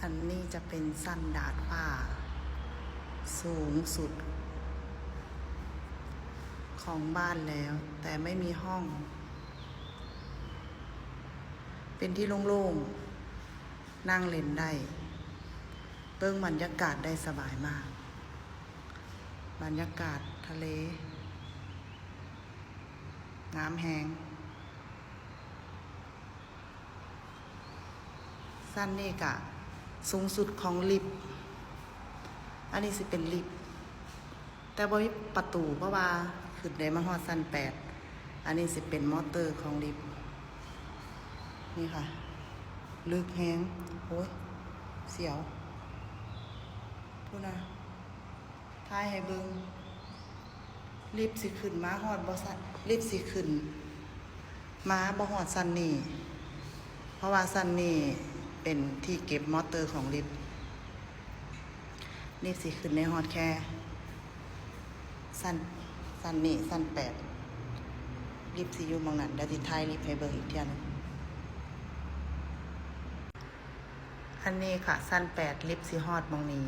อันนี้จะเป็นสั้นดาดฟ้าสูงสุดของบ้านแล้วแต่ไม่มีห้องเป็นที่โล่งๆนั่งเล่นได้เบิ่งบรรยากาศได้สบายมากบรรยากาศทะเลน้ำแห้งสั้นนี่กะสูงสุดของลิฟต์อันนี้สิเป็นลิฟต์แต่บ่มีประตูเพราะว่าขึ้นได้มาฮอดสั้น8อันนี้สิเป็นมอเตอร์ของลิฟต์นี่ค่ะลึกแห้งโอ้ยเสียวพูดนะทายให้เบิ่งลิฟต์สิขึ้นมาฮอดบ่สั้นลิฟต์สิขึ้นมาบ่ฮอดสั้นนี่เพราะว่าสั้นนี่เป็นที่เก็บมอเตอร์ของลิฟต์ลิฟต์สิขึ้นในฮอดแค่สั้นนี่สั้น8ลิฟต์สิอยู่หม้องนั้นเดี๋ยวสิถ่ายลิฟต์ให้เบิ่งอีกเที่ยนึงอันนี้ค่ะสั้น8ลิฟต์สิฮอดหม้องนี้